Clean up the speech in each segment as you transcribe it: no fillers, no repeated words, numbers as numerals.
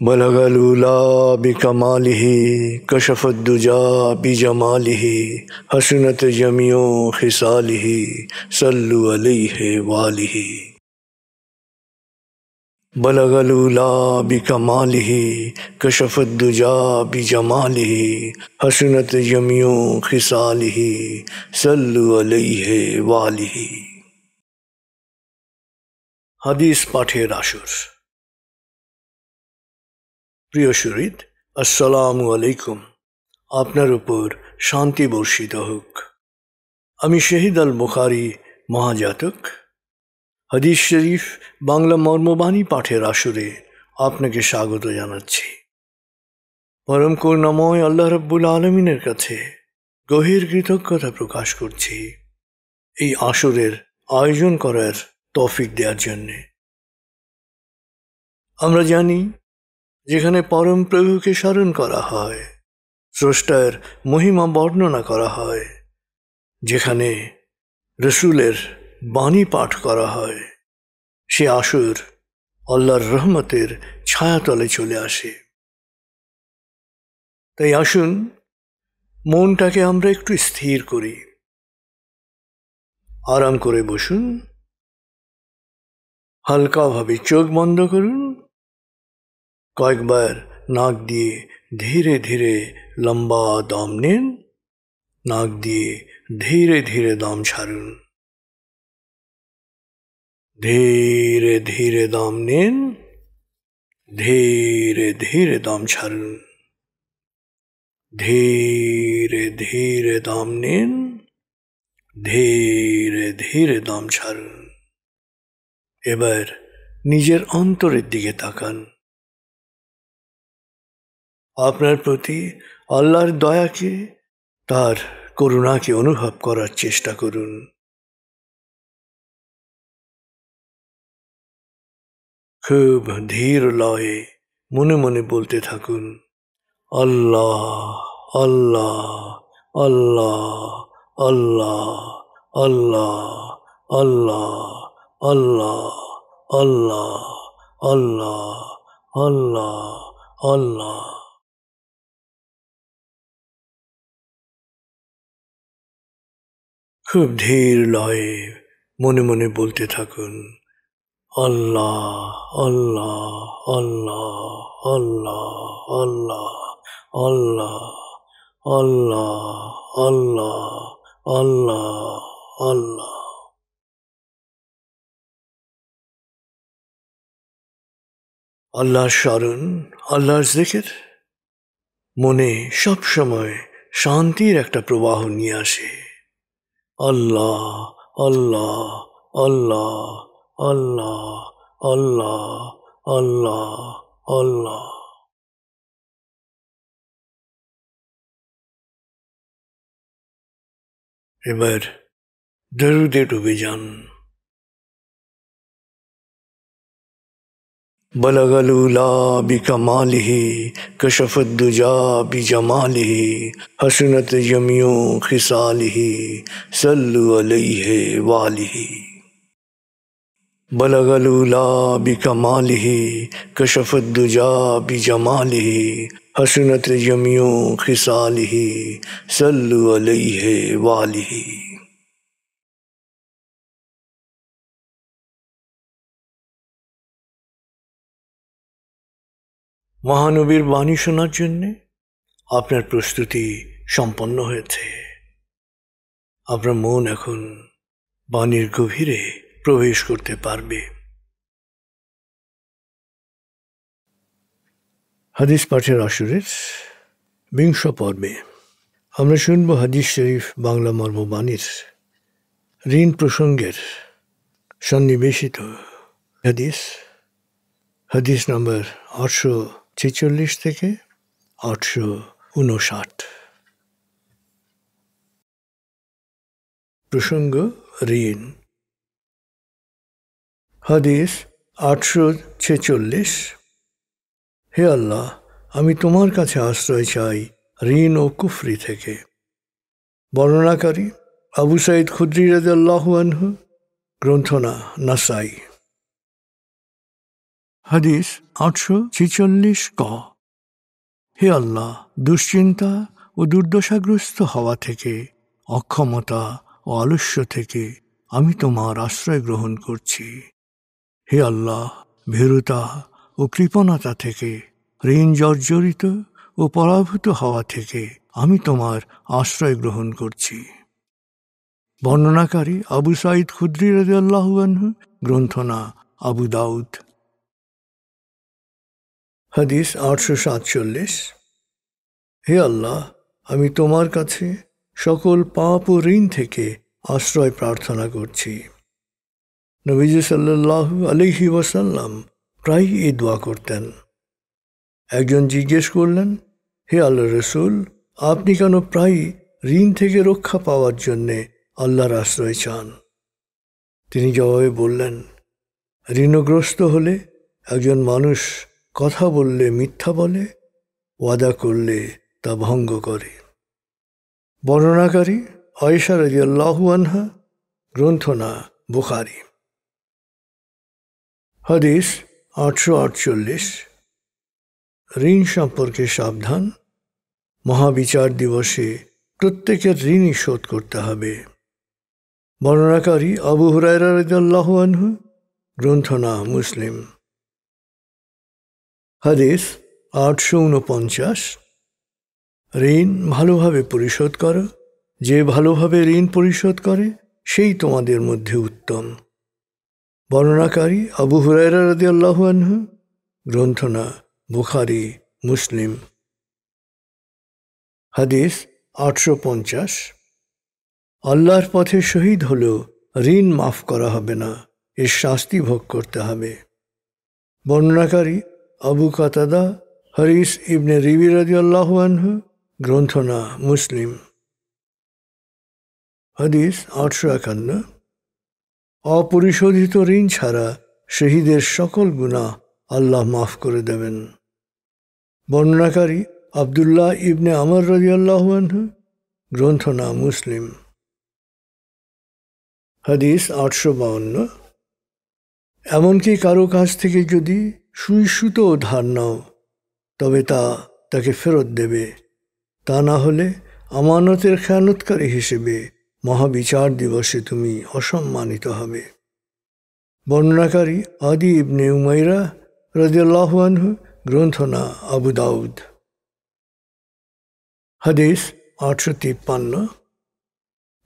बलगल उला बिकमालिही कशफद्दुजा बिजमालिही हसनत जमियो खिसालिही सल्लु अलैहि वालिही। बलगल उला बिकमालिही कशफद्दुजा बिजमालिही हसनत जमियो खिसालिही सल्लु अलैहि वालिही। হাদিস পাঠের আসর। প্রিয় শরীদ, আসসালামু আলাইকুম। আপনার উপর শান্তি বর্ষিত হোক। আমি শহীদ আল বুখারী মহাজাতক হাদিস শরীফ বাংলা মর্মবাণী পাঠের আসরে আপনাকে স্বাগত জানাচ্ছি। পরম করুণাময় আল্লাহ রাব্বুল আলামিনের কাছে গভীর কৃতজ্ঞতা প্রকাশ করছি এই আসরের আয়োজন করার তৌফিক দেওয়ার জন্যে। আমরা জানি, যেখানে পরম প্রভুকে স্মরণ করা হয়, স্রষ্টার মহিমা বর্ণনা করা হয়, যেখানে রসুলের বাণী পাঠ করা হয়, সে আসর আল্লাহর রহমতের ছায়াতলে চলে আসে। তাই আসুন মনটাকে আমরা একটু স্থির করি। আরাম করে বসুন, হালকাভাবে চোখ বন্ধ করুন, কয়েকবার নাক দিয়ে ধীরে ধীরে লম্বা দম নিন, নাক দিয়ে ধীরে ধীরে দম ছাড়ুন। ধীরে ধীরে দম নিন, ধীরে ধীরে দম ছাড়ুন। ধীরে ধীরে দম নিন, ধীরে ধীরে দম ছাড়ুন। এবার নিজের অন্তরের দিকে তাকান। আপনার প্রতি আল্লাহর দয়াকে, তার করুণাকে অনুভব করার চেষ্টা করুন। খুব ধীর লয়ে মনে মনে বলতে থাকুন, আল্লাহ আল্লাহ আল্লাহ আল্লাহ আল্লাহ আল্লাহ আল্লাহ আল্লাহ আল্লাহ আল্লাহ আল্লাহ। খুব ধীর লয়ে মনে মনে বলতে থাকুন, আল্লাহ আল্লাহ আল্লাহ আল্লাহ আল্লাহ আল্লাহ আল্লাহ আল্লাহ আল্লাহ আল্লাহ। আল্লাহর স্মরণ, আল্লাহর জিকির মনে সব সময় শান্তির একটা প্রবাহ নিয়ে আসে। আল্লাহ আল্লাহ আল্লাহ আল্লাহ আল্লাহ আল্লাহ আল্লাহ। এবার দরুদে ডুবে যান। बलगल उला बिकमालिही कशफद्दुजा बिजमालिही हसनत जमियो खिसालिही सल्लु अलैहि वालिही। बलगल उला बिकमालिही कशफद्दुजा बिजमालिही हसनत जमियो खिसालिही सल्लु अलैहि वालिही। মহানবীর বাণী শোনার জন্যে আপনার প্রস্তুতি সম্পন্ন হয়েছে। আপনার মন এখন বাণীর গভীরে প্রবেশ করতে পারবে। হাদিস পাঠের আসরের 20 পর্বে আমরা শুনব হাদিস শরীফ বাংলা মর্মবাণীর ঋণ প্রসঙ্গের সন্নিবেশিত হাদিস, হাদিস নম্বর 846 থেকে 859। প্রসঙ্গ ঋণ। হাদিস 846। হে আল্লাহ, আমি তোমার কাছে আশ্রয় চাই ঋণ ও কুফরি থেকে। বর্ণনাকারী আবু সাঈদ খুদরি রাদিয়াল্লাহু আনহু, গ্রন্থনা নাসাই। হাদিস 846 ক। হে আল্লাহ, দুশ্চিন্তা ও দুর্দশাগ্রস্ত হওয়া থেকে, অক্ষমতা ও আলস্য থেকে আমি তোমার আশ্রয় গ্রহণ করছি। হে আল্লাহ, ভীরুতা ও কৃপণতা থেকে, ঋণ জর্জরিত ও পরাভূত হওয়া থেকে আমি তোমার আশ্রয় গ্রহণ করছি। বর্ণনাকারী আবু সাঈদ খুদরি রাদিয়াল্লাহু আনহু, গ্রন্থনা আবু দাউদ। হাদিস 847। হে আল্লাহ, আমি তোমার কাছে সকল পাপ ও ঋণ থেকে আশ্রয় প্রার্থনা করছি। নবীজি সাল্লাল্লাহু আলাইহি ওয়াসাল্লাম প্রায় এই দোয়া করতেন। একজন জিজ্ঞেস করলেন, হে আল্লাহ রসুল, আপনি কেন প্রায় ঋণ থেকে রক্ষা পাওয়ার জন্যে আল্লাহর আশ্রয় চান? তিনি জবাবে বললেন, ঋণগ্রস্ত হলে একজন মানুষ কথা বললে মিথ্যা বলে, ওয়াদা করলে তা ভঙ্গ করে। বর্ণনাকারী আয়েশা রাদিয়াল্লাহু আনহা, গ্রন্থনা বুখারী। হাদিস 848। ঋণ সম্পর্কে সাবধান। মহাবিচার দিবসে প্রত্যেকের ঋণই শোধ করতে হবে। বর্ণনাকারী আবু হুরায়রা রাদিয়াল্লাহু আনহু, গ্রন্থনা মুসলিম। হাদিস 849। ঋণ ভালোভাবে পরিশোধ করো। যে ভালোভাবে ঋণ পরিশোধ করে সেই তোমাদের মধ্যে উত্তম। বর্ণনাকারী আবু হুরায়রা রাদিয়াল্লাহু আনহু, গ্রন্থনা বুখারী মুসলিম। হাদিস 850। আল্লাহর পথে শহীদ হলেও ঋণ মাফ করা হবে না, এর শাস্তি ভোগ করতে হবে। বর্ণনাকারী আবু কাতাদা হারিস ইবনে রিবি রাদিয়াল্লাহু আনহু, গ্রন্থনা মুসলিম। হাদিস 851। অপরিশোধিত ঋণ ছাড়া শহীদের সকল গুনাহ আল্লাহ মাফ করে দেবেন। বর্ণনাকারী আবদুল্লাহ ইবনে আমর রাদিয়াল্লাহু আনহু, গ্রন্থনা মুসলিম। হাদিস 852। এমনকি কারো কাছ থেকে যদি সুই সুতো ধার নাও, তবে তাকে ফেরত দেবে, তা না হলে আমানতের খেয়ানতকারী হিসেবে মহাবিচার দিবসে তুমি অসম্মানিত হবে। বর্ণনাকারী আদি ইবনে উমাইরা রাদিয়াল্লাহু আনহু, গ্রন্থনা আবু দাউদ। হাদিস 853।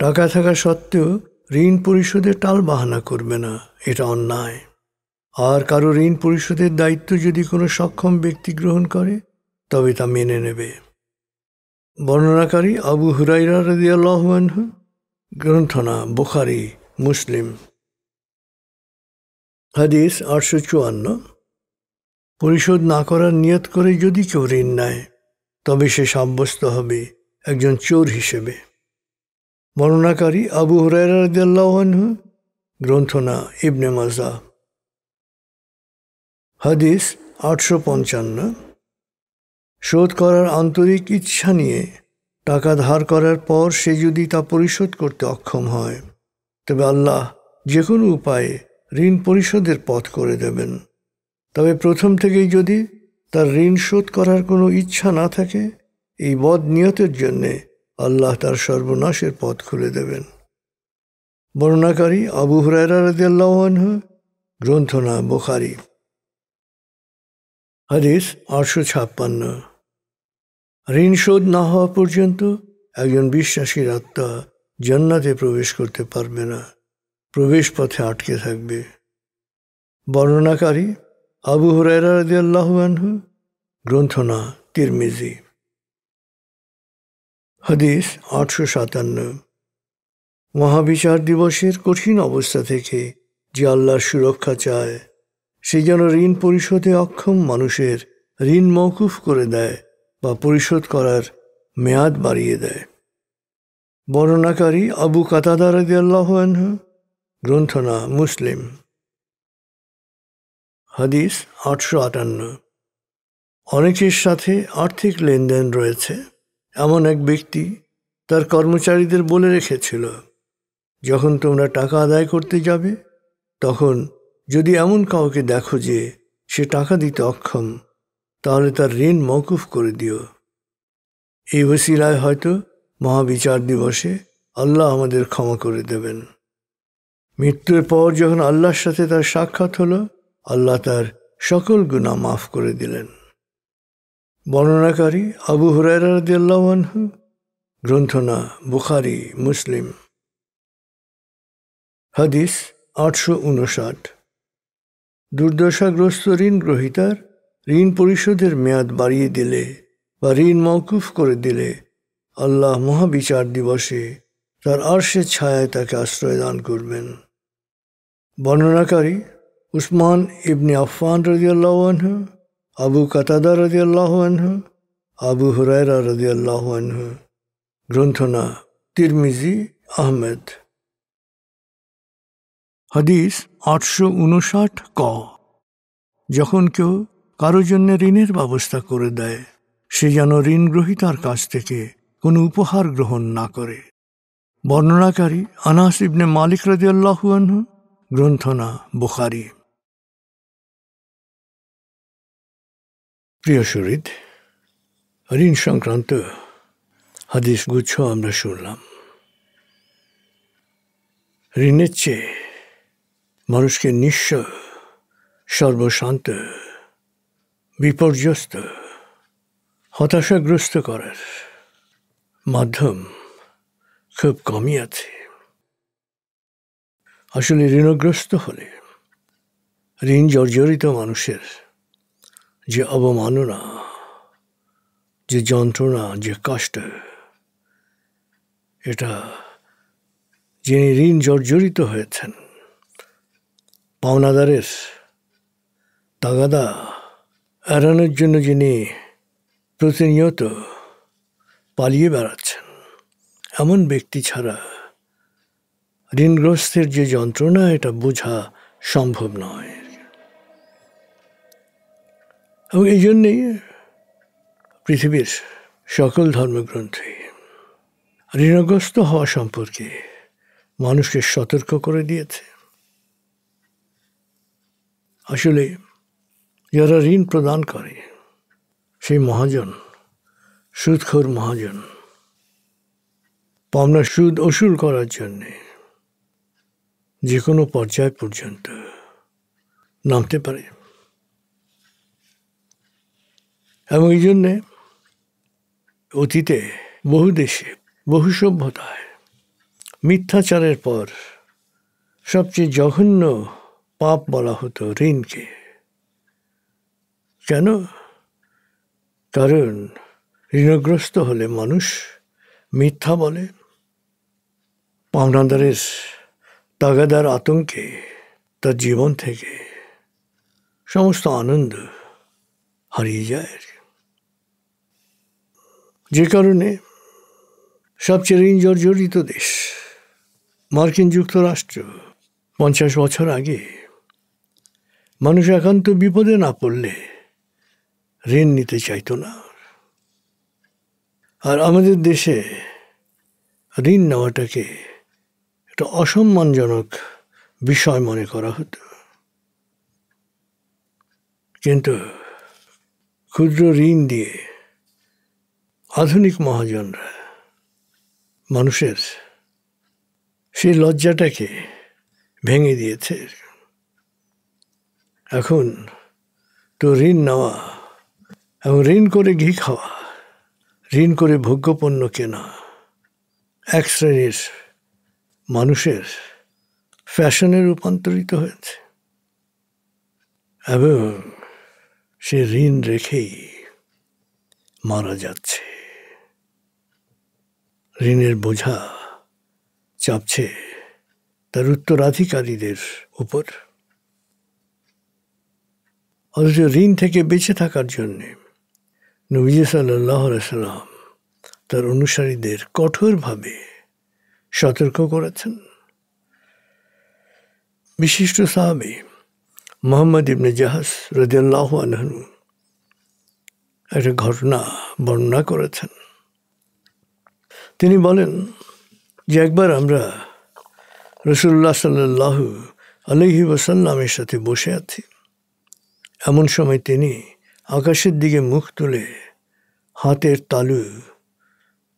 টাকা থাকা সত্ত্বেও ঋণ পরিশোধে টাল বাহানা করবে না, এটা অন্যায়। আর কারো ঋণ পরিশোধের দায়িত্ব যদি কোনো সক্ষম ব্যক্তি গ্রহণ করে, তবে তা মেনে নেবে। বর্ণনাকারী আবু হুরায়রা রাদিয়াল্লাহু আনহু, গ্রন্থনা বুখারী মুসলিম। হাদিস 854। পরিশোধ না করার নিয়ত করে যদি কেউ ঋণ নেয়, তবে সে সাব্যস্ত হবে একজন চোর হিসেবে। বর্ণনাকারী আবু হুরায়রা রাদিয়াল্লাহু আনহু, গ্রন্থনা ইবনে মাজাহ। হাদিস 855। শোধ করার আন্তরিক ইচ্ছা নিয়ে টাকা ধার করার পর সে যদি তা পরিশোধ করতে অক্ষম হয়, তবে আল্লাহ যে কোনো উপায়ে ঋণ পরিশোধের পথ করে দেবেন। তবে প্রথম থেকেই যদি তার ঋণ শোধ করার কোনো ইচ্ছা না থাকে, এই বদ নিয়তের জন্যে আল্লাহ তার সর্বনাশের পথ খুলে দেবেন। বর্ণনাকারী আবু হুরায়রা রাদিয়াল্লাহু আনহু, গ্রন্থনা বুখারী। হাদিস 856। ঋণ শোধ না হওয়া পর্যন্ত একজন বিশ্বাসীর আত্মা জান্নাতে প্রবেশ করতে পারবে না, প্রবেশ পথে আটকে থাকবে। বর্ণনাকারী আবু হুরায়রা রাদিয়াল্লাহু আনহু, গ্রন্থনা তিরমিজি। হাদিস 857। মহাবিচার দিবসের কঠিন অবস্থা থেকে যে আল্লাহর সুরক্ষা চায়, সে যেন ঋণ পরিশোধে অক্ষম মানুষের ঋণ মওকুফ করে দেয় বা পরিশোধ করার মেয়াদ বাড়িয়ে দেয়। বর্ণনাকারী আবু কাতাদা রাদিয়াল্লাহু আনহু, গ্রন্থনা মুসলিম। হাদিস 858। অনেকের সাথে আর্থিক লেনদেন রয়েছে। এমন এক ব্যক্তি তার কর্মচারীদের বলে রেখেছিল, যখন তোমরা টাকা আদায় করতে যাবে, তখন যদি এমন কাউকে দেখো যে সে টাকা দিতে অক্ষম, তাহলে তার ঋণ মওকুফ করে দিও। এই ওসিলায় হয়তো মহাবিচার দিবসে আল্লাহ আমাদের ক্ষমা করে দেবেন। মৃত্যুর পর যখন আল্লাহর সাথে তার সাক্ষাৎ হলো, আল্লাহ তার সকল গুনাহ মাফ করে দিলেন। বর্ণনাকারী আবু হুরায়রা রাদিয়াল্লাহু আনহু, গ্রন্থনা বুখারী, মুসলিম। হাদিস 859। দুর্দশাগ্রস্ত ঋণ গ্রহীতার ঋণ পরিশোধের মেয়াদ বাড়িয়ে দিলে বা ঋণ মওকুফ করে দিলে আল্লাহ মহাবিচার দিবসে তার আরশের ছায়ায় তাকে আশ্রয় দান করবেন। বর্ণনাকারী উসমান ইবনে আফফান রাদিয়াল্লাহু আনহু, আবু কাতাদা রাদিয়াল্লাহু আনহু, আবু হুরায়রা রাদিয়াল্লাহু আনহু। গ্রন্থনা তিরমিজি, আহমেদ। হাদিস 859 ক। যখন কেউ কারো জন্য ঋণের ব্যবস্থা করে দেয়, সে যেন ঋণ গ্রহীতার কাছ থেকে কোনো উপহার গ্রহণ না করে। বর্ণনাকারী আনাস ইবনে মালিক রাদিয়াল্লাহু আনহু, গ্রন্থনা বুখারী। প্রিয় শরীদ, ঋণ সংক্রান্ত হাদিস গুচ্ছ আমরা শুনলাম। ঋণের চেয়ে মানুষকে নিঃস্ব, সর্বশান্ত, বিপর্যস্ত, হতাশাগ্রস্ত করার মাধ্যম খুব কমই আছে। আসলে ঋণগ্রস্ত হলে ঋণ জর্জরিত মানুষের যে অবমাননা, যে যন্ত্রণা, যে কষ্ট, এটা যিনি ঋণ জর্জরিত হয়েছেন, পাওনাদারের তাগাদা এড়ানোর জন্য যিনি প্রতিনিয়ত পালিয়ে বেড়াচ্ছেন, এমন ব্যক্তি ছাড়া ঋণগ্রস্তের যে যন্ত্রণা, এটা বোঝা সম্ভব নয়। এবং এই জন্যেই পৃথিবীর সকল ধর্মগ্রন্থে ঋণগ্রস্ত হওয়া সম্পর্কে মানুষকে সতর্ক করে দিয়েছে। আসলে যারা ঋণ প্রদান করে, সেই মহাজন, সুদখোর মহাজন, পাওনা সুদ ওসুল করার জন্যে যে কোনো পর্যায় পর্যন্ত নামতে পারে। এবং এই জন্যে অতীতে বহু দেশে, বহু সভ্যতায় মিথ্যাচারের পর সবচেয়ে জঘন্য পাপ বলা হতো ঋণকে। কেন? কারণ ঋণগ্রস্ত হলে মানুষ মিথ্যা বলে, পাওনাদারের তাগাদার আতঙ্কে তার জীবন থেকে সমস্ত আনন্দ হারিয়ে যায়। যে কারণে সবচেয়ে ঋণ জর্জরিত দেশ মার্কিন যুক্তরাষ্ট্র 50 বছর আগে মানুষ একান্ত বিপদে না পড়লে ঋণ নিতে চাইতো না। আর আমাদের দেশে ঋণ নেওয়াটাকে একটা অসম্মানজনক বিষয় মনে করা হতো। কিন্তু ক্ষুদ্র ঋণ দিয়ে আধুনিক মহাজনরা মানুষের সেই লজ্জাটাকে ভেঙে দিয়েছে। এখন তো ঋণ নেওয়া এবং ঋণ করে ঘি খাওয়া, ঋণ করে ভোগ্যপণ্য কেনা এক শ্রেণীর মানুষের ফ্যাশনে রূপান্তরিত হয়েছে। এবং সে ঋণ রেখেই মারা যাচ্ছে। ঋণের বোঝা চাপছে তার উত্তরাধিকারীদের উপর। অথচ ঋণ থেকে বেঁচে থাকার জন্যে নবী সাল্লাল্লাহু আলাইহি সাল্লাম তার অনুসারীদের কঠোরভাবে সতর্ক করেছেন। বিশিষ্ট সাহাবী মুহাম্মদ ইবনে জাহাস রাদিয়াল্লাহু আনহু একটা ঘটনা বর্ণনা করেছেন। তিনি বলেন যে একবার আমরা রাসূলুল্লাহ সাল্লাল্লাহু আলাইহি ওয়াসাল্লামের সাথে বসে আছি। এমন সময় তিনি আকাশের দিকে মুখ তুলে হাতের তালু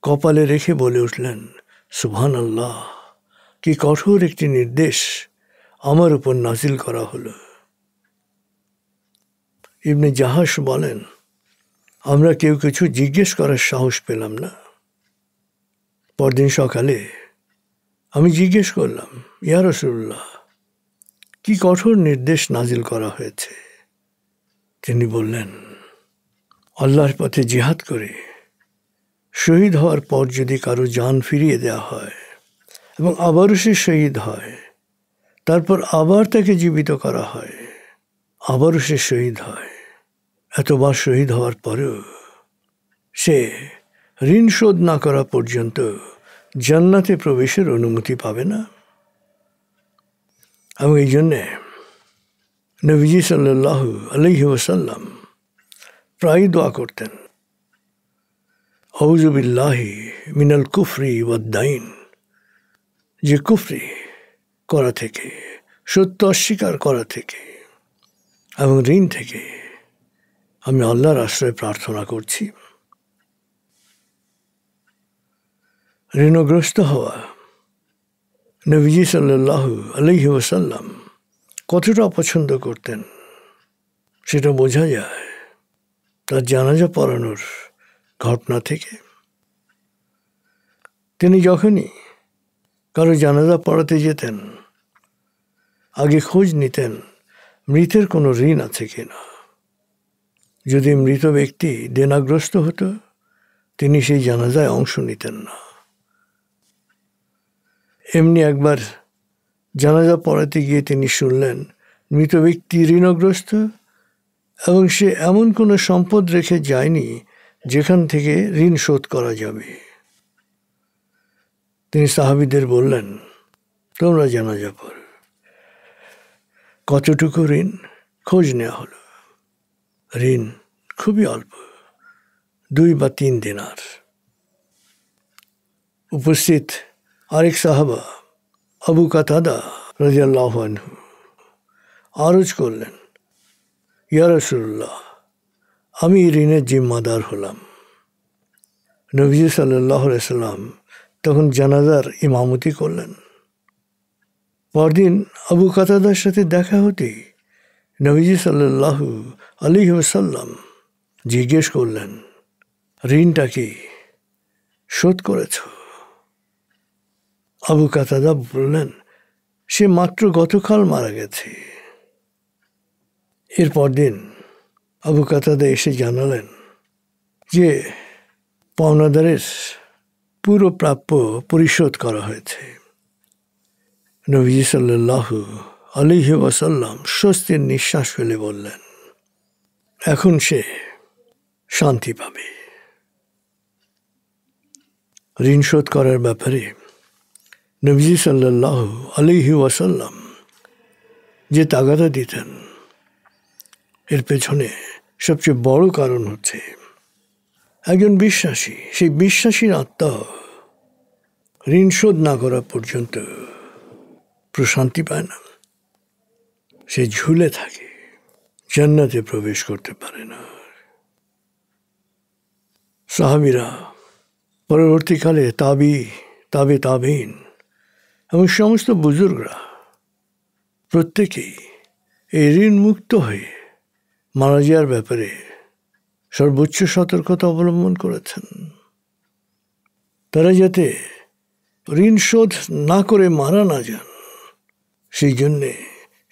কপালে রেখে বলে উঠলেন, সুবহানাল্লাহ, কি কঠোর একটি নির্দেশ আমার উপর নাজিল করা হলো। ইবনে জাহাশ বলেন, আমরা কেউ কিছু জিজ্ঞেস করার সাহস পেলাম না। পরদিন সকালে আমি জিজ্ঞেস করলাম, ইয়া রাসূলুল্লাহ, কি কঠোর নির্দেশ নাজিল করা হয়েছে? তিনি বললেন, আল্লাহর পথে জিহাদ করে শহীদ হওয়ার পর যদি কারো জান ফিরিয়ে দেওয়া হয় এবং আবারও সে শহীদ হয়, তারপর আবার তাকে জীবিত করা হয়, আবারও সে শহীদ হয়, এতবার শহীদ হওয়ার পরেও সে ঋণ শোধ না করা পর্যন্ত জান্নাতে প্রবেশের অনুমতি পাবে না। এবং এই জন্যে নবীজি সাল্লাল্লাহু আলাইহি ওয়াসাল্লাম প্রায় দোয়া করতেন, আউযু বিল্লাহি মিনাল কুফরি ওয়াদ দাইন, যে কুফরি করা থেকে, সত্য অস্বীকার করা থেকে এবং ঋণ থেকে আমি আল্লাহর আশ্রয় প্রার্থনা করছি। ঋণগ্রস্ত হওয়া নবীজি সাল্লাল্লাহু আলাইহি ওয়াসাল্লাম কতটা অপছন্দ করতেন সেটা বোঝা যায় তার জানাজা পড়ানোর ঘটনা থেকে। তিনি যখনই কারো জানাজা পড়াতে যেতেন, আগে খোঁজ নিতেন মৃতের কোনো ঋণ আছে কিনা। যদি মৃত ব্যক্তি দেনাগ্রস্ত হতো, তিনি সেই জানাজায় অংশ নিতেন না। এমনি একবার জানাজা পড়াতে গিয়ে তিনি শুনলেন মৃত ব্যক্তি ঋণগ্রস্ত এবং সে এমন কোনো সম্পদ রেখে যায়নি যেখান থেকে ঋণ শোধ করা যাবে। তিনি সাহাবীদের বললেন, তোমরা জানাজা পড়ো। কতটুকু ঋণ? খোঁজ নেওয়া হলো। ঋণ খুবই অল্প, 2 বা 3 দিনার। উপস্থিত আরেক সাহাবা আবু কাতাদা রাদিয়াল্লাহু আনহু আরজ করলেন, ইয়া রাসূলুল্লাহ, আমি ঋণের জিম্মাদার হলাম। নবীজি সাল্লাল্লাহু আলাইহি ওয়াসাল্লাম তখন জানাজার ইমামতি করলেন। পরদিন আবু কাতাদার সাথে দেখা হতেই নবীজি সাল্লাল্লাহু আলাইহি ওয়াসাল্লাম জিজ্ঞেস করলেন, ঋণটা কি শোধ করেছ? আবু কাতাদা বললেন, সে মাত্র গতকাল মারা গেছে। এরপর দিন আবু কাতাদা এসে জানালেন যে পাওনাদারের পুরো প্রাপ্য পরিশোধ করা হয়েছে। নবীজি সাল্লাল্লাহু আলাইহি ওয়াসাল্লাম স্বস্তির নিঃশ্বাস ফেলে বললেন, এখন সে শান্তি পাবে। ঋণ শোধ করার ব্যাপারে নবীজি সাল্লাল্লাহু আলাইহি ওয়াসাল্লাম যে তাগাদা দিতেন, এর পেছনে সবচেয়ে বড় কারণ হচ্ছে একজন বিশ্বাসী, সেই বিশ্বাসীর আত্মা ঋণ শোধ না করা পর্যন্ত প্রশান্তি পায় না। সে ঝুলে থাকে, জান্নাতে প্রবেশ করতে পারে না। সাহাবীরা, পরবর্তীকালে তাবেঈন এবং সমস্ত বুজুর্গরা প্রত্যেকেই এই ঋণ মুক্ত হয়ে মারা যাওয়ার ব্যাপারে সর্বোচ্চ সতর্কতা অবলম্বন করেছেন। তারা যাতে ঋণ শোধ না করে মারা না যান, সেই জন্যে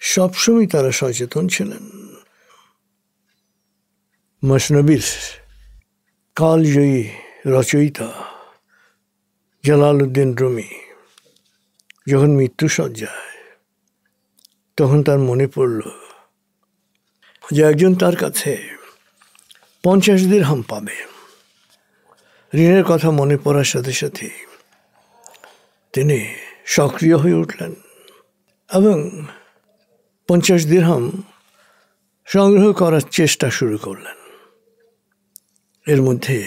সবসময় তারা সচেতন ছিলেন। মসনবীর কালজয়ী রচয়িতা জালালউদ্দিন রুমি যখন মৃত্যুশয্যায়, তখন তার মনে পড়ল যে একজন তার কাছে 50 দিরহাম পাবে। ঋণের কথা মনে পড়ার সাথে সাথে তিনি সক্রিয় হয়ে উঠলেন এবং 50 দিরহাম সংগ্রহ করার চেষ্টা শুরু করলেন। এর মধ্যে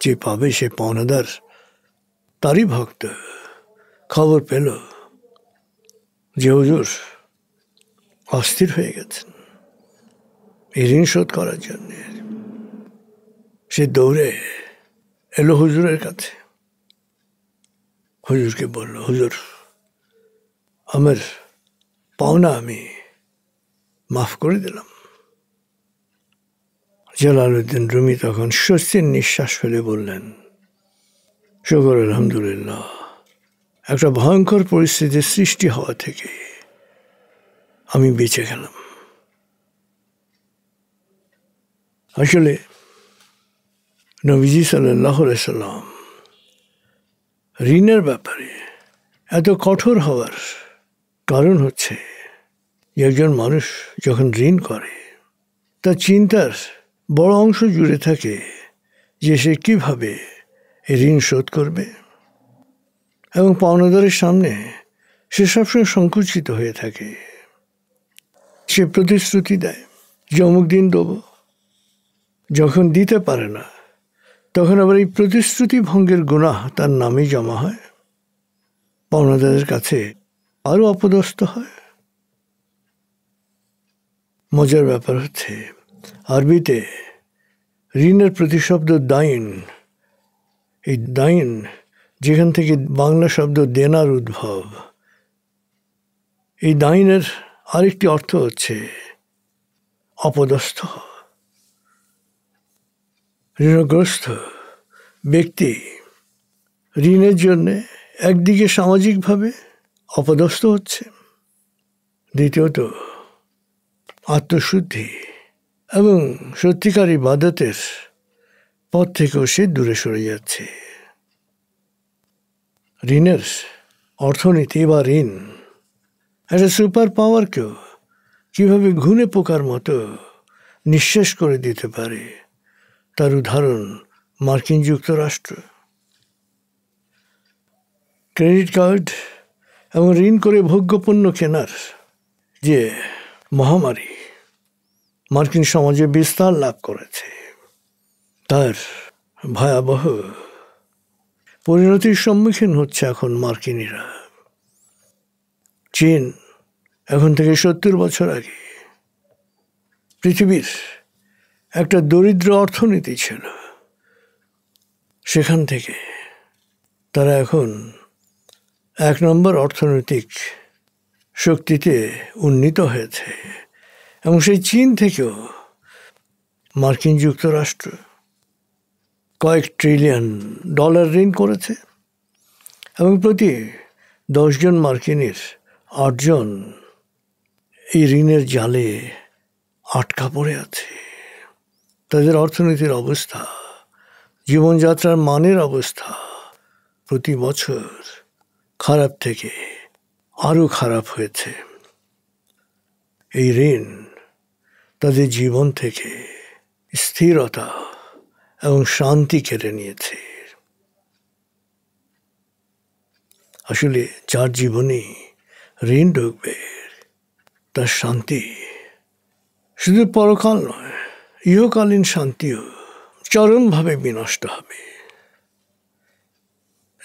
যে পাবে সে পাওনাদার তারই ভক্ত খবর পেল যে হুজুর অস্থির হয়ে গেছেন, এই ঋণ শোধ করার জন্য। সে দৌড়ে এলো হুজুরের কাছে। হুজুরকে বলল, হুজুর, আমার পাওনা আমি মাফ করে দিলাম। জালালউদ্দিন রুমি তখন স্বস্তির নিঃশ্বাস ফেলে বললেন, শুকর আলহামদুলিল্লাহ, একটা ভয়ঙ্কর পরিস্থিতির সৃষ্টি হওয়া থেকে আমি বেঁচে গেলাম। আসলে নবীজি সাল্লাল্লাহু আলাইহি সাল্লাম ঋণের ব্যাপারে এত কঠোর হওয়ার কারণ হচ্ছে, একজন মানুষ যখন ঋণ করে তার চিন্তার বড় অংশ জুড়ে থাকে যে সে কীভাবে এই ঋণ শোধ করবে, এবং পাওনাদারের সামনে সে সবসময় সংকুচিত হয়ে থাকে। সে প্রতিশ্রুতি দেয় যে অমুক দিন দেবো, যখন দিতে পারে না তখন আবার এই প্রতিশ্রুতি ভঙ্গের গুনাহ তার নামেই জমা হয়, পাওনাদারের কাছে আরও অপদস্থ হয়। মজার ব্যাপার হচ্ছে, আরবিতে ঋণের প্রতিশব্দ দাইন। এই দাইন যেখান থেকে বাংলা শব্দ দেনার উদ্ভব, এই দাইনের আরেকটি অর্থ হচ্ছে অপদস্থ। ঋণগ্রস্ত ব্যক্তি ঋণের জন্যে একদিকে সামাজিকভাবে অপদস্থ হচ্ছে, দ্বিতীয়ত আত্মশুদ্ধি এবং সত্যিকার ইবাদতের পথ থেকেও সে দূরে সরে যাচ্ছে। ঋণের অর্থনীতি বা ঋণ একটা সুপার পাওয়ারকেও কীভাবে ঘুণে পোকার মতো নিঃশেষ করে দিতে পারে তার উদাহরণ মার্কিন যুক্তরাষ্ট্র। ক্রেডিট কার্ড এবং ঋণ করে ভোগ্যপণ্য কেনার যে মহামারী মার্কিন সমাজে বিস্তার লাভ করেছে, তার ভয়াবহ পরিণতির সম্মুখীন হচ্ছে এখন মার্কিনিরা। চীন এখন থেকে 70 বছর আগে পৃথিবীর একটা দরিদ্র অর্থনীতি ছিল, সেখান থেকে তারা এখন 1 নম্বর অর্থনৈতিক শক্তিতে উন্নীত হয়েছে, এবং সেই চীন থেকেও মার্কিন যুক্তরাষ্ট্র কয়েক ট্রিলিয়ন ডলার ঋণ করেছে, এবং প্রতি 10 জন মার্কিনীর 8 জন এই ঋণের জালে আটকা পড়ে আছে। তাদের অর্থনীতির অবস্থা, জীবনযাত্রার মানের অবস্থা প্রতি বছর খারাপ থেকে আরও খারাপ হয়েছে। এই ঋণ তাদের জীবন থেকে স্থিরতা এবং শান্তি কেড়ে নিয়েছে। আসলে যার জীবনে ঋণ ঢুকবে তার শান্তি শুধু পরকাল নয়, ইহকালীন শান্তিও চরমভাবে বিনষ্ট হবে।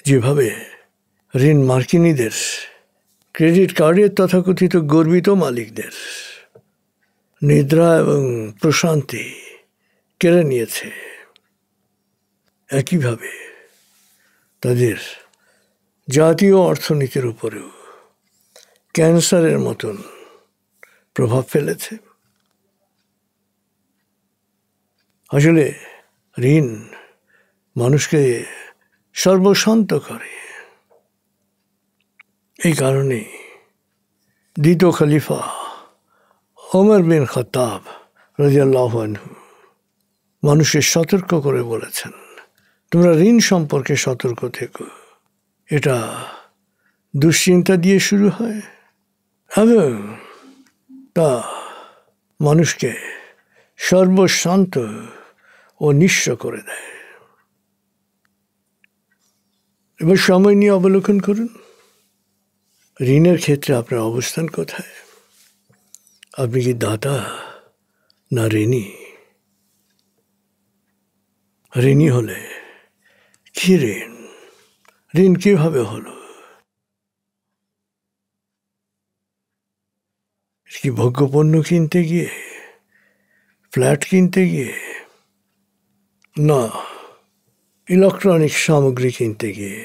যেভাবে ঋণ মার্কিনীদের ক্রেডিট কার্ডের তথাকথিত গর্বিত মালিকদের নিদ্রা এবং প্রশান্তি কেড়ে নিয়েছে, একইভাবে তাদের জাতীয় অর্থনীতির উপরেও ক্যান্সারের মতন প্রভাব ফেলেছে। আসলে ঋণ মানুষকে সর্বশান্ত করে। এই কারণে দ্বিতীয় খলিফা ওমর বিন খাত্তাব রাদিয়াল্লাহু আনহু মানুষকে সতর্ক করে বলেছেন, তোমরা ঋণ সম্পর্কে সতর্ক থেকো। এটা দুশ্চিন্তা দিয়ে শুরু হয় এবং তা মানুষকে সর্বশান্ত ও নিঃস্ব করে দেয়। এবার সময় নিয়ে অবলোকন করুন, ঋণের ক্ষেত্রে আপনার অবস্থান কোথায়? আপনি কি দাতা না ঋণী? ঋণী হলে কি ঋণ? ঋণ কিভাবে হলো? কি ভোগ্যপণ্য কিনতে গিয়ে, ফ্ল্যাট কিনতে গিয়ে, না ইলেকট্রনিক সামগ্রী কিনতে গিয়ে,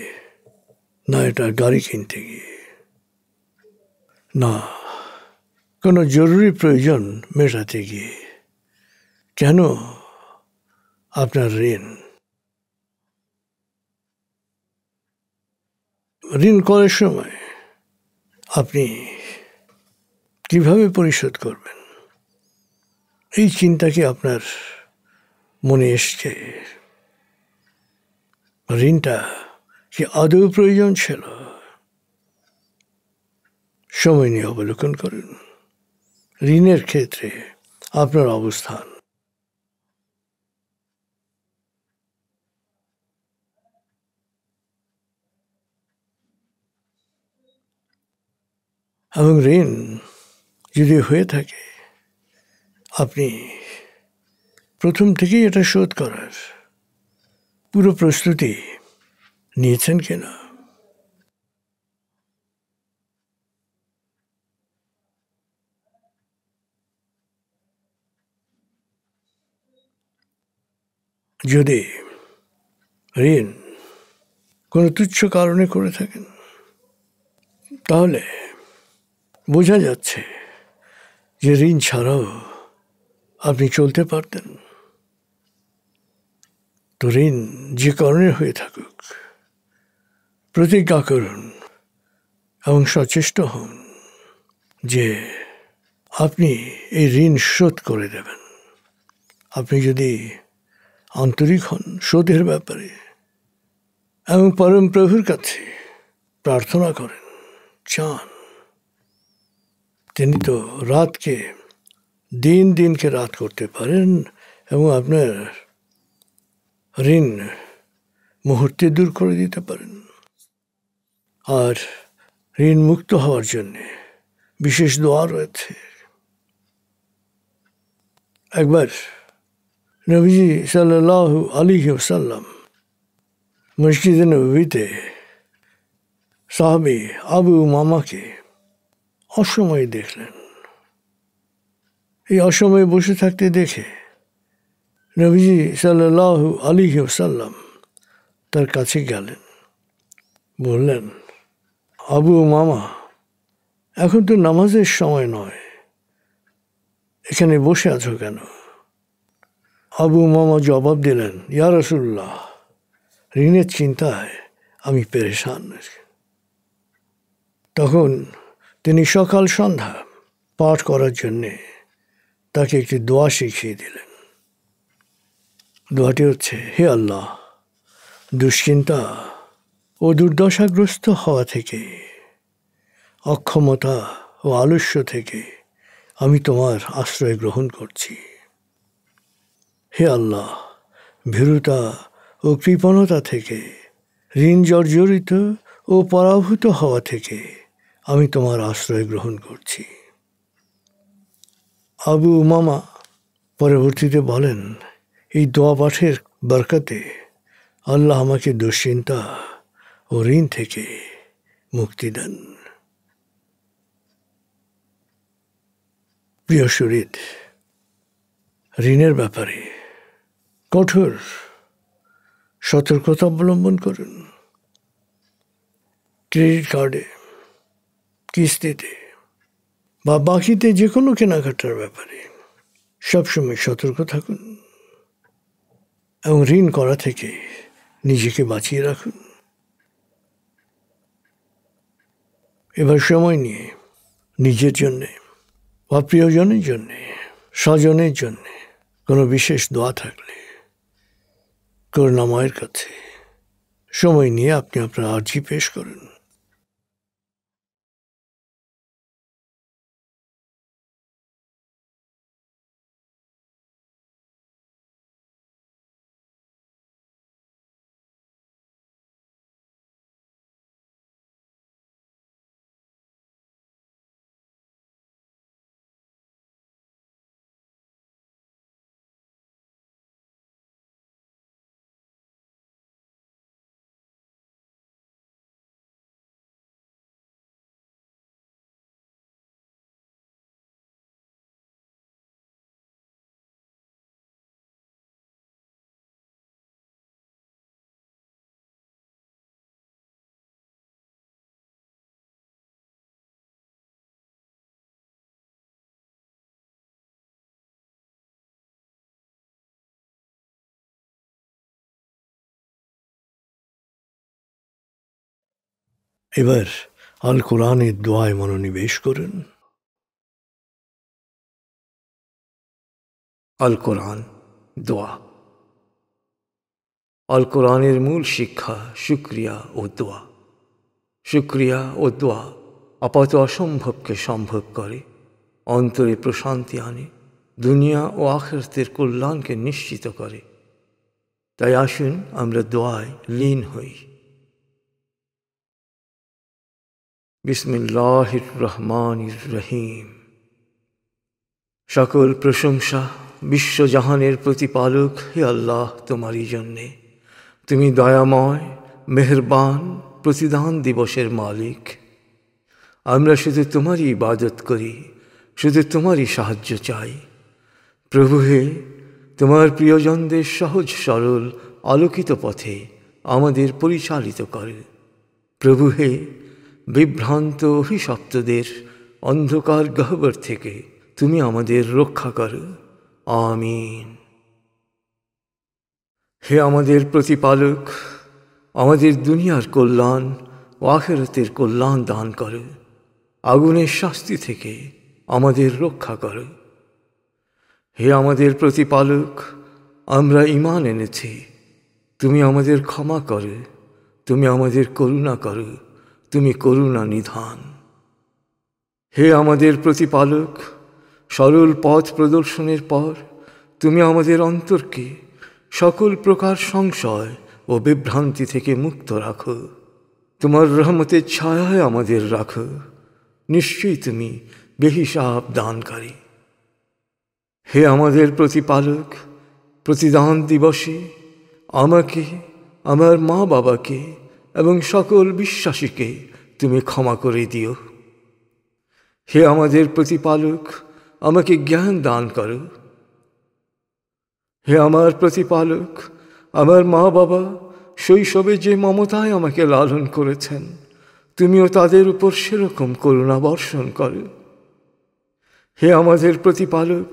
না এটা গাড়ি কিনতে গিয়ে, না কোনো জরুরি প্রয়োজন মেটাতে গিয়ে। কেন আপনার ঋণ? ঋণ করার সময় আপনি কিভাবে পরিশোধ করবেন, এই চিন্তা কি আপনার মনে এসছে? ঋণটা কি আদৌ প্রয়োজন ছিল? সময় নিয়ে অবলোকন করুন ঋণের ক্ষেত্রে আপনার অবস্থান। এবং ঋণ যদি হয়ে থাকে, আপনি প্রথম থেকেই এটা শোধ করার পুরো প্রস্তুতি নিয়েছেন কিনা? যদি ঋণ কোনো তুচ্ছ কারণে করে থাকেন, তাহলে বোঝা যাচ্ছে যে ঋণ ছাড়াও আপনি চলতে পারতেন। তো ঋণ যে কারণে হয়ে থাকুক, প্রতিজ্ঞা করুন এবং সচেষ্ট হন যে আপনি এই ঋণ শোধ করে দেবেন। আপনি যদি আন্তরিক হন শোধের ব্যাপারে এবং পরম প্রভুর কাছে প্রার্থনা করেন, চান, তিনি তো রাতকে দিন, দিনকে রাত করতে পারেন এবং আপনার ঋণ মুহূর্তে দূর করে দিতে পারেন। আর ঋণ মুক্ত হওয়ার জন্যে বিশেষ দোয়া রয়েছে। একবার নবীজি সাল্লাল্লাহু আলাইহি ওয়াসাল্লাম মসজিদে নববীতে সাহাবী আবু উমামাকে অসময়ে দেখলেন। এই অসময়ে বসে থাকতে দেখে নবীজি সাল্লাল্লাহু আলাইহি ওয়াসাল্লাম তার কাছে গেলেন, বললেন, আবু উমামা, এখন তো নামাজের সময় নয়, এখানে বসে আছো কেন? আবু উমামা জবাব দিলেন, ইয়া রাসূলুল্লাহ, ঋণের চিন্তায় আমি পেরেশান। তখন তিনি সকাল সন্ধ্যা পাঠ করার জন্যে তাকে একটি দোয়া শিখিয়ে দিলেন। দোয়াটি হচ্ছে, হে আল্লাহ, দুশ্চিন্তা ও দুর্দশাগ্রস্ত হওয়া থেকে, অক্ষমতা ও আলস্য থেকে আমি তোমার আশ্রয় গ্রহণ করছি। হে আল্লাহ, ভীরুতা ও কৃপণতা থেকে, ঋণ জর্জরিত ও পরাভূত হওয়া থেকে আমি তোমার আশ্রয় গ্রহণ করছি। আবু উমামা পরবর্তীতে বলেন, এই দোয়া পাঠের বরকতে আল্লাহ আমাকে দুশ্চিন্তা ও ঋণ থেকে মুক্তি দেন। প্রিয় সুহৃদ, ঋণের ব্যাপারে কঠোর সতর্কতা অবলম্বন করুন। ক্রেডিট কার্ডে, কিস্তিতে বা বাকিতে যে কোনো কেনাকাটার ব্যাপারে সবসময় সতর্ক থাকুন এবং ঋণ করা থেকে নিজেকে বাঁচিয়ে রাখুন। এবার সময় নিয়ে নিজের জন্যে বা প্রিয়জনের জন্যে, স্বজনের জন্যে কোনো বিশেষ দোয়া থাকলে করুণাময়ের কাছে সময় নিয়ে আপনি আপনার আর্জি পেশ করুন। এবার আল কোরআনের দোয়ায় মনোনিবেশ করুন। আল কোরআন দোয়া। আল কোরআনের মূল শিক্ষা শুকরিয়া ও দোয়া। শুকরিয়া ও দোয়া আপাত অসম্ভবকে সম্ভব করে, অন্তরে প্রশান্তি আনে, দুনিয়া ও আখিরাতের কল্যাণকে নিশ্চিত করে। তাই আসুন আমরা দোয়ায় লীন হই। বিসমিল্লাহির রহমানির রহিম। সকল প্রশংসা বিশ্বজাহানের প্রতিপালক হে আল্লাহ তোমারই জন্যে। তুমি দয়াময়, মেহেরবান, প্রতিদান দিবসের মালিক। আমরা শুধু তোমারই ইবাদত করি, শুধু তোমারই সাহায্য চাই। প্রভু হে, তোমার প্রিয়জনদের সহজ সরল আলোকিত পথে আমাদের পরিচালিত করে। প্রভু হে, বিভ্রান্ত অভিশপ্তদের অন্ধকার গহ্বর থেকে তুমি আমাদের রক্ষা করো। আমিন। হে আমাদের প্রতিপালক, আমাদের দুনিয়ার কল্যাণ ও আখিরাতের কল্যাণ দান করো। আগুনের শাস্তি থেকে আমাদের রক্ষা করো। হে আমাদের প্রতিপালক, আমরা ঈমান এনেছি, তুমি আমাদের ক্ষমা করো, তুমি আমাদের করুণা করো, তুমি করুণা নিধান। হে আমাদের প্রতিপালক, সরল পথ প্রদর্শনের পর তুমি আমাদের অন্তরকে সকল প্রকার সংশয় ও বিভ্রান্তি থেকে মুক্ত রাখো। তোমার রহমতের ছায়ায় আমাদের রাখো। নিশ্চয়ই তুমি বেহিসাব দানকারী। হে আমাদের প্রতিপালক, প্রতিদান দিবসে আমাকে, আমার মা বাবাকে এবং সকল বিশ্বাসীকে তুমি ক্ষমা করে দিও। হে আমাদের প্রতিপালক, আমাকে জ্ঞান দান করো। হে আমার প্রতিপালক, আমার মা বাবা শৈশবে যে মমতায় আমাকে লালন করেছেন, তুমিও তাদের উপর সেরকম করুণা বর্ষণ করো। হে আমাদের প্রতিপালক,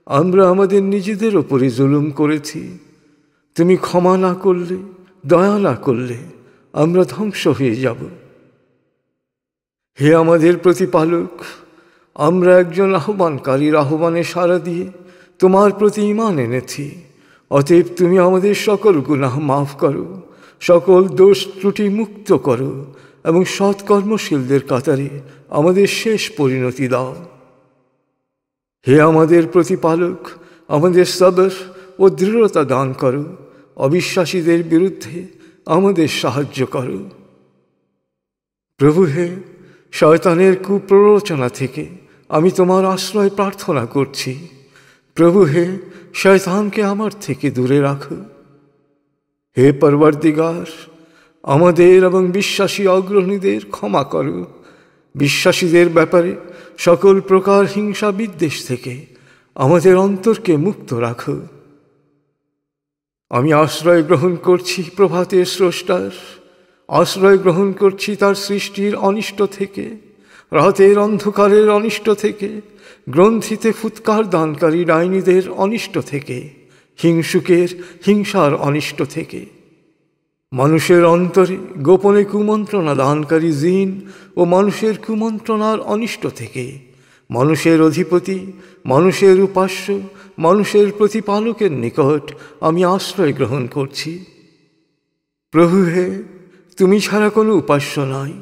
আমরা আমাদের নিজেদের ওপরে জুলুম করেছি, তুমি ক্ষমা না করলে, দয়া না করলে আমরা ধ্বংস হয়ে যাব। হে আমাদের প্রতিপালক, আমরা একজন আহ্বানকারীর আহ্বানে সাড়া দিয়ে তোমার প্রতি ঈমান এনেছি। অতএব তুমি আমাদের সকল গুনাহ মাফ করো, সকল দোষ ত্রুটি মুক্ত করো এবং সৎকর্মশীলদের কাতারে আমাদের শেষ পরিণতি দাও। হে আমাদের প্রতিপালক, আমাদের সবর ও দৃঢ়তা দান করো, অবিশ্বাসীদের বিরুদ্ধে আমাদের সাহায্য করো। প্রভু হে, শয়তানের কুপ্ররোচনা থেকে আমি তোমার আশ্রয় প্রার্থনা করছি। প্রভু হে, শয়তানকে আমার থেকে দূরে রাখো। হে পরওয়ারদিগার, আমাদের এবং বিশ্বাসী অগ্রণীদের ক্ষমা করো। বিশ্বাসীদের ব্যাপারে সকল প্রকার হিংসা বিদ্বেষ থেকে আমাদের অন্তরকে মুক্ত রাখো। আমি আশ্রয় গ্রহণ করছি প্রভাতের স্রষ্টার, আশ্রয় গ্রহণ করছি তার সৃষ্টির অনিষ্ট থেকে, রাতের অন্ধকারের অনিষ্ট থেকে, গ্রন্থিতে ফুৎকার দানকারী ডাইনীদের অনিষ্ট থেকে, হিংসুকের হিংসার অনিষ্ট থেকে, মানুষের অন্তরে গোপনে কুমন্ত্রণা দানকারী জিন ও মানুষের কুমন্ত্রণার অনিষ্ট থেকে, মানুষের অধিপতি, মানুষের উপাস্য, মানুষের প্রতিপালকের নিকট আমি আশ্রয় গ্রহণ করছি। প্রভু হে, তুমি ছাড়া কোনো উপাস্য নাই।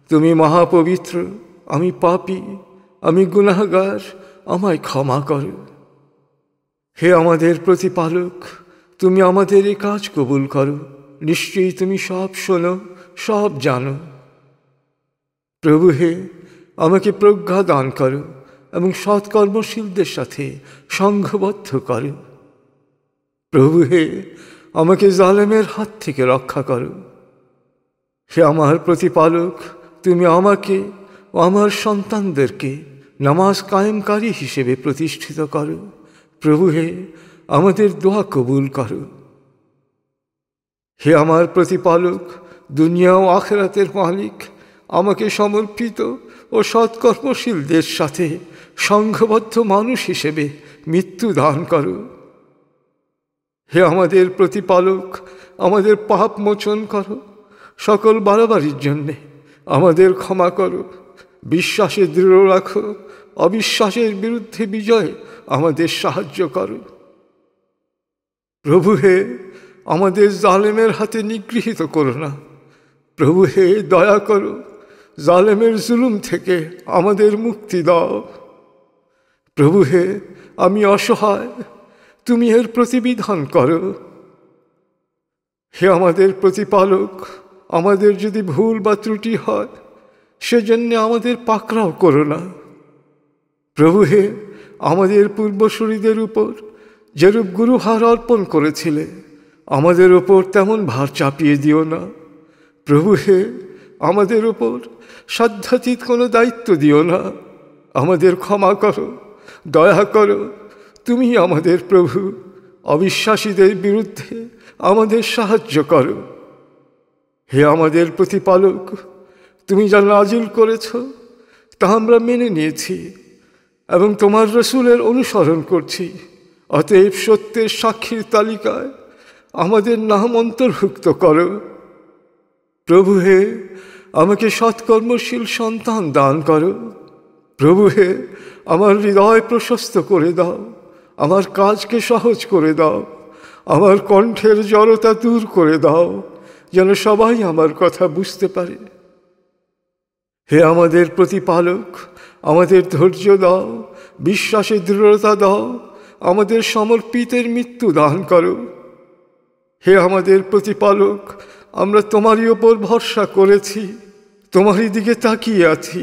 তুমি মহাপবিত্র, আমি পাপী, আমি গুনাহগার, আমায় ক্ষমা করো। হে আমাদের প্রতিপালক, তুমি আমাদের এই কাজ কবুল করো। নিশ্চয়ই তুমি সব শোনো, সব জানো। প্রভু হে, আমাকে প্রজ্ঞা দান করো এবং সৎকর্মশীলদের সাথে সংঘবদ্ধ করো। প্রভু হে, আমাকে জালেমের হাত থেকে রক্ষা করো। হে আমার প্রতিপালক, তুমি আমাকে ও আমার সন্তানদেরকে নামাজ কায়েমকারী হিসেবে প্রতিষ্ঠিত করো। প্রভু হে, আমাদের দোয়া কবুল করো। হে আমার প্রতিপালক, দুনিয়া ও আখিরাতের মালিক, আমাকে সমর্পিত ও সৎকর্মশীলদের সাথে সংঘবদ্ধ মানুষ হিসেবে মৃত্যু দান করো। হে আমাদের প্রতিপালক, আমাদের পাপ মোচন করো। সকল বাড়াবাড়ির জন্যে আমাদের ক্ষমা করো, বিশ্বাসে দৃঢ় রাখো, অবিশ্বাসের বিরুদ্ধে বিজয় আমাদের সাহায্য করো। প্রভু হে, আমাদের জালেমের হাতে নিগৃহীত করো না। প্রভু হে, দয়া করো, জালেমের জুলুম থেকে আমাদের মুক্তি দাও। প্রভু হে, আমি অসহায়, তুমি এর প্রতিবিধান করো। হে আমাদের প্রতিপালক, আমাদের যদি ভুল বা ত্রুটি হয় সেজন্য আমাদের পাকড়াও করো না। প্রভু হে, আমাদের পূর্বসূরীদের উপর যেরূপ গুরুভার অর্পণ করেছিলে আমাদের ওপর তেমন ভার চাপিয়ে দিও না। প্রভু হে, আমাদের ওপর সাধ্যাতীত কোনো দায়িত্ব দিও না। আমাদের ক্ষমা করো, দয়া করো, তুমি আমাদের প্রভু। অবিশ্বাসীদের বিরুদ্ধে আমাদের সাহায্য করো। হে আমাদের প্রতিপালক, তুমি যা নাজিল করেছ তা আমরা মেনে নিয়েছি এবং তোমার রসুলের অনুসরণ করছি। অতএব সত্যের সাক্ষীর তালিকায় আমাদের নাম অন্তর্ভুক্ত করো। প্রভু হে, আমাকে সৎকর্মশীল সন্তান দান করো। প্রভু হে, আমার হৃদয় প্রশস্ত করে দাও, আমার কাজকে সহজ করে দাও, আমার কণ্ঠের জড়তা দূর করে দাও, যেন সবাই আমার কথা বুঝতে পারে। হে আমাদের প্রতিপালক, আমাদের ধৈর্য দাও, বিশ্বাসে দৃঢ়তা দাও, আমাদের সমর্পিতের মৃত্যু দান করো। হে আমাদের প্রতিপালক, আমরা তোমারই ওপর ভরসা করেছি, তোমারই দিকে তাকিয়ে আছি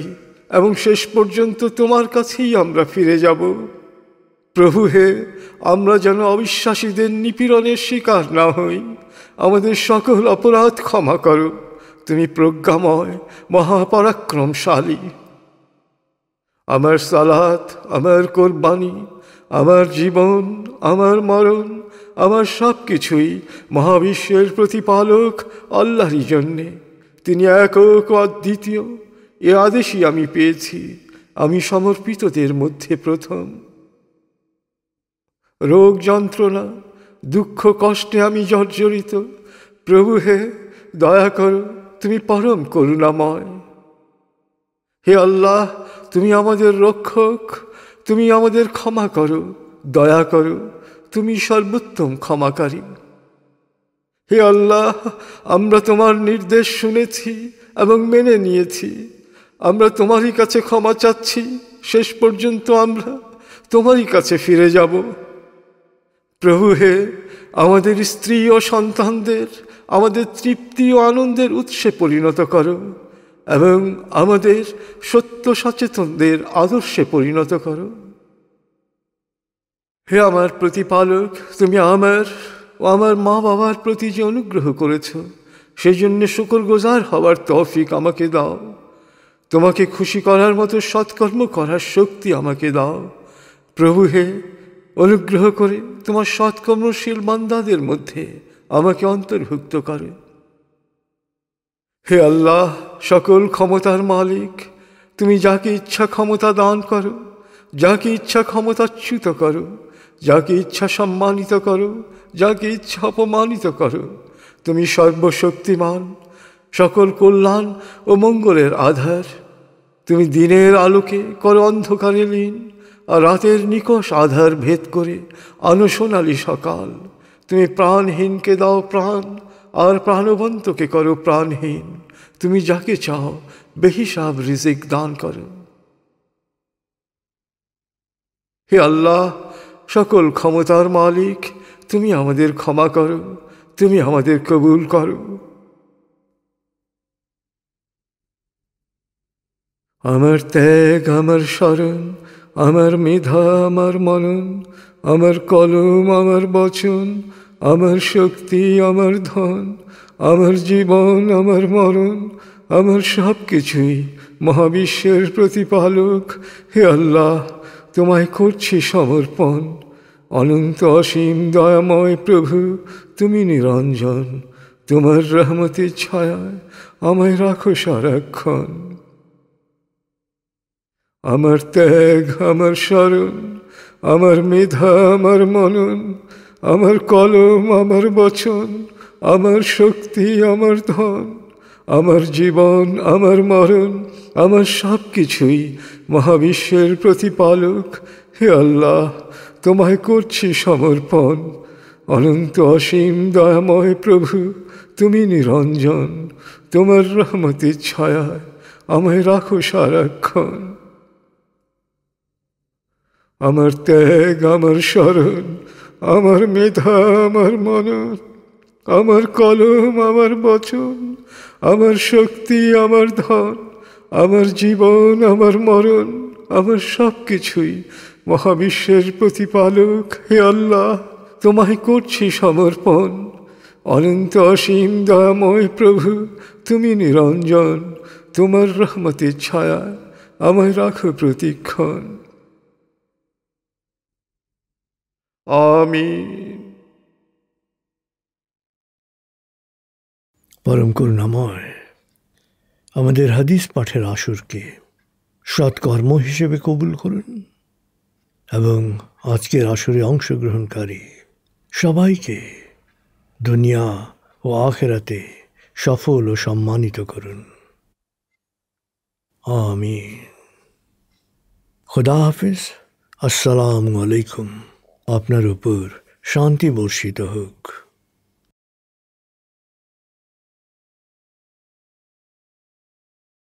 এবং শেষ পর্যন্ত তোমার কাছেই আমরা ফিরে যাব। প্রভু হে, আমরা যেন অবিশ্বাসীদের নিপীড়নের শিকার না হই। আমাদের সকল অপরাধ ক্ষমা করো, তুমি প্রজ্ঞাময়, মহাপরাক্রমশালী। আমার সালাত, আমার কোরবানি, আমার জীবন, আমার মরণ, আমার সব কিছুই মহাবিশ্বের প্রতিপালক আল্লাহরই জন্যে। তিনি একক অদ্বিতীয়, এ আদেশই আমি পেয়েছি। আমি সমর্পিতদের মধ্যে প্রথম। রোগ যন্ত্রণা, দুঃখ কষ্টে আমি জর্জরিত। প্রভু হে, দয়া করো, তুমি পরম করুণাময়। হে আল্লাহ, তুমি আমাদের রক্ষক, তুমি আমাদের ক্ষমা করো, দয়া করো, তুমি সর্বোত্তম ক্ষমাকারী। হে আল্লাহ, আমরা তোমার নির্দেশ শুনেছি এবং মেনে নিয়েছি। আমরা তোমারই কাছে ক্ষমা চাচ্ছি। শেষ পর্যন্ত আমরা তোমারই কাছে ফিরে যাব। প্রভু হে, আমাদের স্ত্রী ও সন্তানদের আমাদের তৃপ্তি ও আনন্দের উৎসে পরিণত করো এবং আমাদের সত্য সচেতনদের আদর্শে পরিণত করো। হে আমার প্রতিপালক, তুমি আমার ও আমার মা বাবার প্রতি যে অনুগ্রহ করেছ সেই জন্য শুকরগুজার হওয়ার তৌফিক আমাকে দাও। তোমাকে খুশি করার মতো সৎকর্ম করার শক্তি আমাকে দাও। প্রভু হে, অনুগ্রহ করে তোমার সৎকর্মশীল বান্দাদের মধ্যে আমাকে অন্তর্ভুক্ত করো। হে আল্লাহ, সকল ক্ষমতার মালিক, তুমি যাকে ইচ্ছা ক্ষমতা দান করো, যাকে ইচ্ছা ক্ষমতাচ্যুত করো, যাকে ইচ্ছা সম্মানিত করো, যাকে ইচ্ছা অপমানিত করো। তুমি সর্বশক্তিমান, সকল কল্যাণ ও মঙ্গলের আধার। তুমি দিনের আলোকে করো অন্ধকারে লীন, আর রাতের নিকষ আধার ভেদ করে আনো সোনালি সকাল। তুমি প্রাণহীনকে দাও প্রাণ, আর প্রাণবন্তকে করো প্রাণহীন। তুমি যাকে চাও বেহিসাব রিজিক দান করো। হে আল্লাহ, সকল ক্ষমতার মালিক, তুমি আমাদের ক্ষমা করো, তুমি আমাদের কবুল করো। আমার ত্যাগ, আমার স্মরণ, আমার মেধা, আমার মনন, আমার কলম, আমার বচন, আমার শক্তি, আমার ধন, আমার জীবন, আমার মরণ, আমার সব কিছুই মহাবিশ্বের প্রতিপালক হে আল্লাহ তোমায় করছি সমর্পণ। অনন্ত অসীম দয়াময় প্রভু, তুমি নিরঞ্জন, তোমার রহমতের ছায়ায় আমায় রাখো সারাক্ষণ। আমার ত্যাগ, আমার স্মরণ, আমার মেধা, আমার মনন, আমার কলম, আমার বচন, আমার শক্তি, আমার ধন, আমার জীবন, আমার মরণ, আমার সব কিছুই মহাবিশ্বের প্রতিপালক হে আল্লাহ, তোমায় করছি সমর্পণ। অনন্ত অসীম দয়াময় প্রভু, তুমি নিরঞ্জন, তোমার রহমতের ছায়ায় আমায় রাখো সারাক্ষণ। আমার ত্যাগ, আমার স্মরণ, আমার মেধা, আমার মনন, আমার কলম, আমার বচন, আমার শক্তি, আমার ধন, আমার জীবন, আমার মরণ, আমার সব কিছুই মহাবিশ্বের প্রতিপালক হে আল্লাহ, তোমায় করছি সমর্পণ। অনন্ত অসীম দয়াময় প্রভু, তুমি নিরঞ্জন, তোমার রহমতের ছায়া আমায় রাখো প্রতিক্ষণ। আমিন। পরম করুণাময় আমাদের হাদিস পাঠের আসরকে সৎকর্ম হিসেবে কবুল করুন এবং আজকের আসরে অংশগ্রহণকারী সবাইকে দুনিয়া ও আখেরাতে সফল ও সম্মানিত করুন। আমিন। খুদা হাফিজ। আসসালামু আলাইকুম। আপনার উপর শান্তি বর্ষিত হোক।